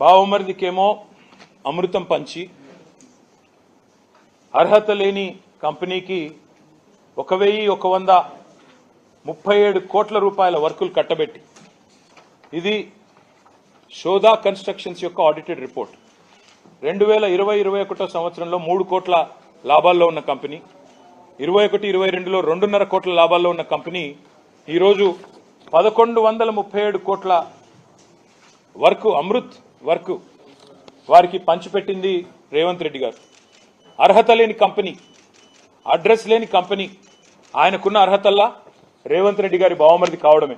బావమరిదికేమో అమృతం పంచి అర్హత లేని కంపెనీకి 1137 కోట్ల రూపాయల వర్కులు కట్టబెట్టి, ఇది శోధా కన్స్ట్రక్షన్స్ యొక్క ఆడిటెడ్ రిపోర్ట్. 2020-21 సంవత్సరంలో 3 కోట్ల లాభాల్లో ఉన్న కంపెనీ, 21-22లో 2.5 కోట్ల లాభాల్లో ఉన్న కంపెనీ ఈరోజు 1137 కోట్ల వర్క్, అమృత్ వర్క్ వారికి పంచిపెట్టింది రేవంత్ రెడ్డి గారు. అర్హత లేని కంపెనీ, అడ్రస్ లేని కంపెనీ, ఆయనకున్న అర్హతల్లా రేవంత్ రెడ్డి గారి బావమరిది కావడమే.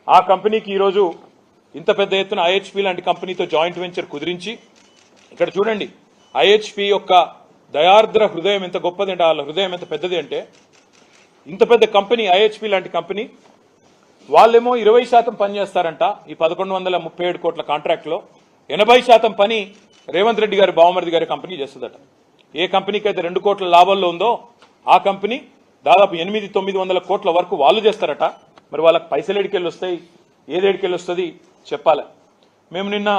ఆ కంపెనీకి ఈరోజు ఇంత పెద్ద ఎత్తున ఐహెచ్పి లాంటి కంపెనీతో జాయింట్ వెంచర్ కుదిరించి, ఇక్కడ చూడండి ఐహెచ్పి యొక్క దయార్ద్ర హృదయం ఎంత గొప్పది అంటే, వాళ్ళ హృదయం ఎంత పెద్దది అంటే, ఇంత పెద్ద కంపెనీ ఐహెచ్పి లాంటి కంపెనీ వాళ్ళేమో 20% పని చేస్తారంట. ఈ 1137 కోట్ల కాంట్రాక్ట్ లో 80% పని రేవంత్ రెడ్డి గారి బావమరిది గారి కంపెనీ చేస్తుందట. ఏ కంపెనీకి అయితే 2 కోట్ల లాభాల్లో ఉందో ఆ కంపెనీ దాదాపు 800-900 కోట్ల వరకు వాళ్ళు చేస్తారట. మరి వాళ్ళకి పైసలు ఎడికెళ్ళి వస్తాయి, ఏదేడికెళ్ళి వస్తుంది చెప్పాలి. మేము నిన్న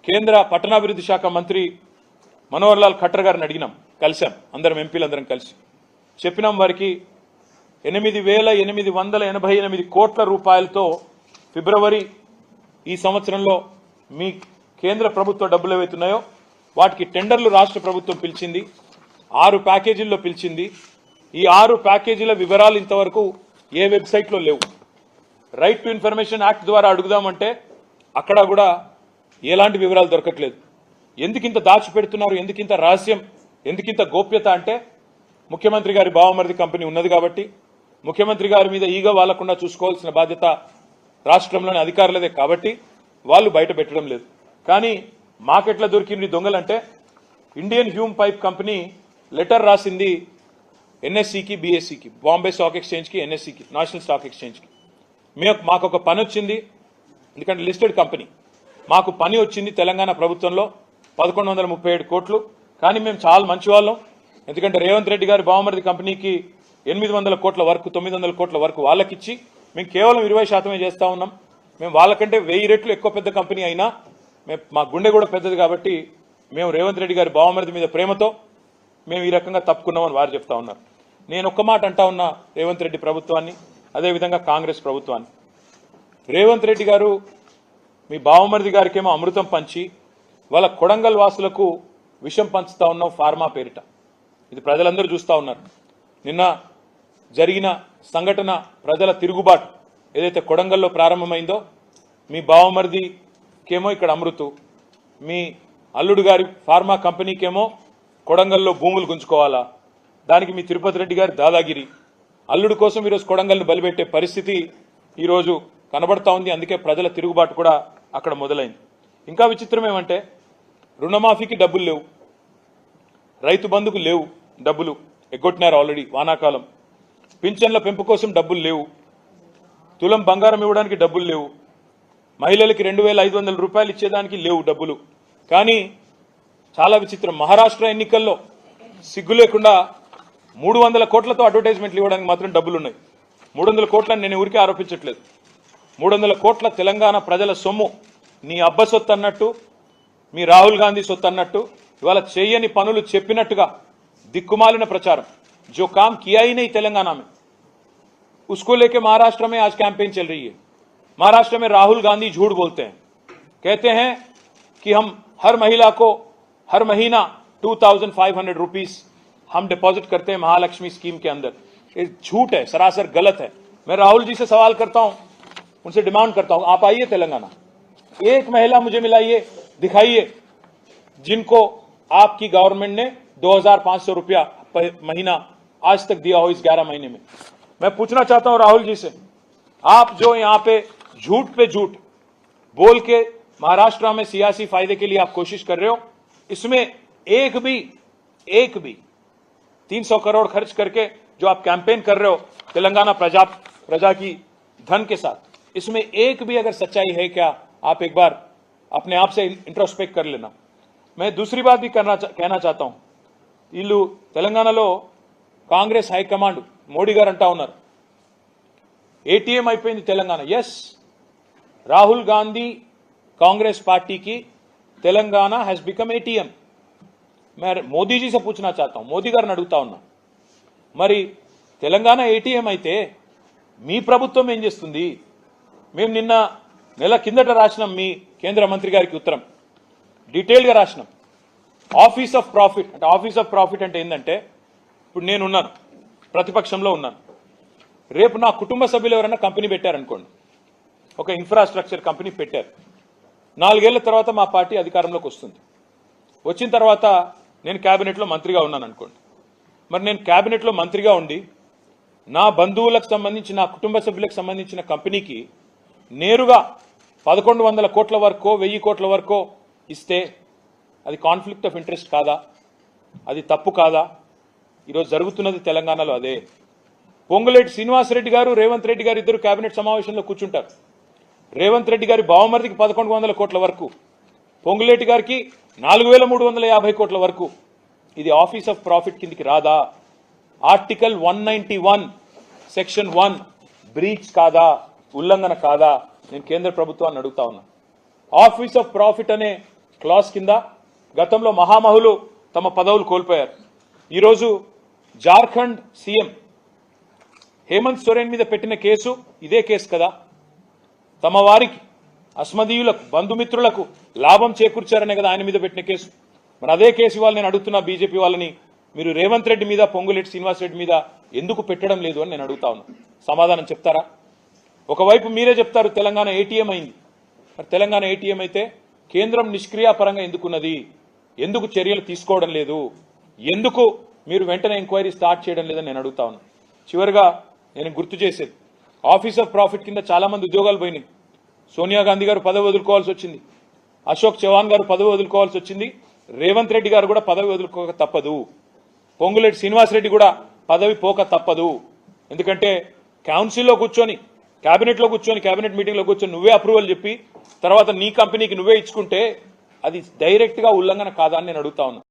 కేంద్ర పట్టణాభివృద్ధి శాఖ మంత్రి మనోహర్ లాల్ ఖట్టర్ గారిని అడిగినాం, కలిసాం, అందరం ఎంపీలందరం కలిసి చెప్పినాం వారికి 8,888 కోట్ల రూపాయలతో ఫిబ్రవరి ఈ సంవత్సరంలో మీ కేంద్ర ప్రభుత్వ డబ్బులు ఏవైతున్నాయో వాటికి టెండర్లు రాష్ట్ర ప్రభుత్వం పిలిచింది, 6 ప్యాకేజీల్లో పిలిచింది. ఈ 6 ప్యాకేజీల వివరాలు ఇంతవరకు ఏ వెబ్సైట్లో లేవు. రైట్ టు ఇన్ఫర్మేషన్ యాక్ట్ ద్వారా అడుగుదామంటే అక్కడ కూడా ఎలాంటి వివరాలు దొరకట్లేదు. ఎందుకింత దాచిపెడుతున్నారు, ఎందుకింత రహస్యం, ఎందుకింత గోప్యత అంటే ముఖ్యమంత్రి గారి బావమరిది కంపెనీ ఉన్నది కాబట్టి, ముఖ్యమంత్రి గారి మీద ఈగ వాళ్లకుండా చూసుకోవాల్సిన బాధ్యత రాష్ట్రంలోని అధికారులదే కాబట్టి వాళ్ళు బయట పెట్టడం లేదు. కానీ మాకెట్లా దొరికింది దొంగలంటే, Indian Hume pipe company letter రాసింది ఎన్ఎస్సికి, బిఎస్సికి, బాంబే స్టాక్ ఎక్స్చేంజ్కి, ఎన్ఎస్సికి, నేషనల్ స్టాక్ ఎక్స్చేంజ్కి. మాకు ఒక పని వచ్చింది, ఎందుకంటే లిస్టెడ్ కంపెనీ, మాకు పని వచ్చింది తెలంగాణ ప్రభుత్వంలో 1137 కోట్లు. కానీ మేము చాలా మంచి వాళ్ళం, ఎందుకంటే రేవంత్ రెడ్డి గారి బావమరిది కంపెనీకి 800 కోట్ల వరకు, 900 కోట్ల వరకు వాళ్ళకిచ్చి మేము కేవలం 20% చేస్తా ఉన్నాం. మేము వాళ్ళకంటే 1000 రెట్లు ఎక్కువ పెద్ద కంపెనీ అయినా మా గుండె కూడా పెద్దది కాబట్టి మేము రేవంత్ రెడ్డి గారి బావమరిది మీద ప్రేమతో మేము ఈ రకంగా తప్పుకున్నామని వారు చెప్తా ఉన్నారు. నేను ఒక్క మాట అంటా ఉన్నా రేవంత్ రెడ్డి ప్రభుత్వాన్ని, అదేవిధంగా కాంగ్రెస్ ప్రభుత్వాన్ని. రేవంత్ రెడ్డి గారు మీ బావమరిది గారికేమో అమృతం పంచి వాళ్ళ కొడంగల్ వాసులకు విషం పంచుతా ఉన్నాం ఫార్మా పేరిట. ఇది ప్రజలందరూ చూస్తూ ఉన్నారు. నిన్న జరిగిన సంఘటన, ప్రజల తిరుగుబాటు ఏదైతే కొడంగల్లో ప్రారంభమైందో, మీ బావమరిదికేమో ఇక్కడ అమృతు, మీ అల్లుడు గారి ఫార్మా కంపెనీకేమో కొడంగల్లో భూములు గుంజుకోవాలా, దానికి మీ తిరుపతి రెడ్డి గారి దాదాగిరి, అల్లుడు కోసం ఈరోజు కొడంగల్ని బలిపెట్టే పరిస్థితి ఈరోజు కనబడతా ఉంది. అందుకే ప్రజల తిరుగుబాటు కూడా అక్కడ మొదలైంది. ఇంకా విచిత్రం ఏమంటే, రుణమాఫీకి డబ్బులు లేవు, రైతు బంధుకు లేవు, డబ్బులు ఎగ్గొట్టినారు ఆల్రెడీ వానాకాలం, పింఛన్ల పెంపు కోసం డబ్బులు లేవు, తులం బంగారం ఇవ్వడానికి డబ్బులు లేవు, మహిళలకి 2,500 రూపాయలు ఇచ్చేదానికి లేవు డబ్బులు. కానీ చాలా విచిత్రం, మహారాష్ట్ర ఎన్నికల్లో సిగ్గు లేకుండా 300 కోట్లతో అడ్వర్టైజ్మెంట్లు ఇవ్వడానికి మాత్రం డబ్బులున్నాయి. 300 కోట్లని నేను ఊరికే ఆరోపించట్లేదు. 300 కోట్ల తెలంగాణ ప్రజల సొమ్ము నీ అబ్బ సొత్తు అన్నట్టు, మీ రాహుల్ గాంధీ సొత్తు అన్నట్టు, ఇవాళ చేయని పనులు చెప్పినట్టుగా దిక్కుమాలిన ప్రచారం. जो काम किया ही नहीं तेलंगाना में, उसको लेके महाराष्ट्र में आज कैंपेन चल रही है. महाराष्ट्र में राहुल गांधी झूठ बोलते हैं, कहते हैं कि हम हर महिला को हर महीना 2,500 रुपीस हम डिपॉजिट करते हैं महालक्ष्मी स्कीम के अंदर. ये झूठ है, सरासर गलत है. मैं राहुल जी से सवाल करता हूं, उनसे डिमांड करता हूं, आप आइए तेलंगाना, एक महिला मुझे मिलाइए, दिखाइए जिनको आपकी गवर्नमेंट ने 2,500 रुपया महीना आज तक दिया हो इस 11 महीने में. मैं पूछना चाहता हूं राहुल जी से, आप जो यहां पे झूठ बोल के महाराष्ट्र में सियासी फायदे के लिए आप कोशिश कर रहे हो, इसमें एक भी 300 करोड़ खर्च करके जो आप कैंपेन कर रहे हो तेलंगाना प्रजा की धन के साथ, इसमें एक भी अगर सच्चाई है क्या, आप एक बार अपने आप से इंट्रोस्पेक्ट कर लेना. मैं दूसरी बात भी कहना चाहता हूं, వీళ్ళు తెలంగాణలో కాంగ్రెస్ హైకమాండ్ మోడీ గారు అంటా ఉన్నారు ఏటీఎం అయిపోయింది తెలంగాణ. ఎస్, राहुल गांधी कांग्रेस पार्टी की तेलंगाना हैज बिकम एटीएम। मैं मोदी जी से पूछना चाहता हूं, मोदी गारिని అడుగుతా ఉన్నా, మరి తెలంగాణ ఏటీఎం అయితే మీ ప్రభుత్వం ఏం చేస్తుంది? మేము నిన్న నెల కిందట రాసినాం మీ కేంద్ర మంత్రి గారికి ఉత్తరం, డీటెయిల్ గా రాసినాం. ఆఫీస్ ఆఫ్ ప్రాఫిట్ అంటే, ఆఫీస్ ఆఫ్ ప్రాఫిట్ అంటే ఏంటంటే, ఇప్పుడు నేను ఉన్నాను, ప్రతిపక్షంలో ఉన్నాను, రేపు నా కుటుంబ సభ్యులు ఎవరైనా కంపెనీ పెట్టారనుకోండి, ఒక ఇన్ఫ్రాస్ట్రక్చర్ కంపెనీ పెట్టారు, 4 ఏళ్ల తర్వాత మా పార్టీ అధికారంలోకి వస్తుంది. వచ్చిన తర్వాత నేను క్యాబినెట్లో మంత్రిగా ఉన్నాను అనుకోండి. మరి నేను క్యాబినెట్లో మంత్రిగా ఉండి నా బంధువులకు సంబంధించి, నా కుటుంబ సభ్యులకు సంబంధించిన కంపెనీకి నేరుగా 1100 కోట్ల వరకు 1000 కోట్ల వరకు ఇస్తే అది కాన్ఫ్లిక్ట్ ఆఫ్ ఇంట్రెస్ట్ కాదా? అది తప్పు కాదా? ఈరోజు జరుగుతున్నది తెలంగాణలో అదే. పొంగులేటి శ్రీనివాసరెడ్డి గారు, రేవంత్ రెడ్డి గారు ఇద్దరు కేబినెట్ సమావేశంలో కూర్చుంటారు. రేవంత్ రెడ్డి గారి బావమరిదికి 1100 కోట్ల వరకు, పొంగులేటి గారికి 4350 కోట్ల వరకు. ఇది ఆఫీస్ ఆఫ్ ప్రాఫిట్ కిందికి రాదా? ఆర్టికల్ 191 సెక్షన్ 1 బ్రీచ్ కాదా? ఉల్లంఘన కాదా? నేను కేంద్ర ప్రభుత్వాన్ని అడుగుతా ఉన్నా. ఆఫీస్ ఆఫ్ ప్రాఫిట్ అనే క్లాస్ కింద గతంలో మహామహులు తమ పదవులు కోల్పోయారు. ఈరోజు జార్ఖండ్ సీఎం హేమంత్ సోరెన్ మీద పెట్టిన కేసు ఇదే కేసు కదా. తమ వారికి, అస్మదీయులకు, బంధుమిత్రులకు లాభం చేకూర్చారనే కదా ఆయన మీద పెట్టిన కేసు. మరి అదే కేసు ఇవాళ నేను అడుగుతున్నా బీజేపీ వాళ్ళని, మీరు రేవంత్ రెడ్డి మీద, పొంగులేటి శ్రీనివాసరెడ్డి మీద ఎందుకు పెట్టడం లేదు అని నేను అడుగుతా ఉన్నా. సమాధానం చెప్తారా? ఒకవైపు మీరే చెప్తారు తెలంగాణ ఏటీఎం అయింది. మరి తెలంగాణ ఏటీఎం అయితే కేంద్రం నిష్క్రియాపరంగా ఎందుకున్నది? ఎందుకు చర్యలు తీసుకోవడం లేదు? ఎందుకు మీరు వెంటనే ఎంక్వైరీ స్టార్ట్ చేయడం లేదని నేను అడుగుతా ఉన్నా. చివరిగా నేను గుర్తు చేసేది, ఆఫీస్ ఆఫ్ ప్రాఫిట్ కింద చాలా మంది ఉద్యోగాలు పోయినాయి. సోనియా గాంధీ గారు పదవి వదులుకోవాల్సి వచ్చింది, అశోక్ చవాన్ గారు పదవి వదులుకోవాల్సి వచ్చింది, రేవంత్ రెడ్డి గారు కూడా పదవి వదులుకోక తప్పదు, పొంగులేటి శ్రీనివాసరెడ్డి కూడా పదవి పోక తప్పదు. ఎందుకంటే కౌన్సిల్లో కూర్చొని, కేబినెట్లో కూర్చొని, కేబినెట్ మీటింగ్లో కూర్చొని నువ్వే అప్రూవల్ చెప్పి తర్వాత నీ కంపెనీకి నువ్వే ఇచ్చుకుంటే అది డైరెక్ట్ గా ఉల్లంఘన కాదా అని నేను అడుగుతా ఉన్నా.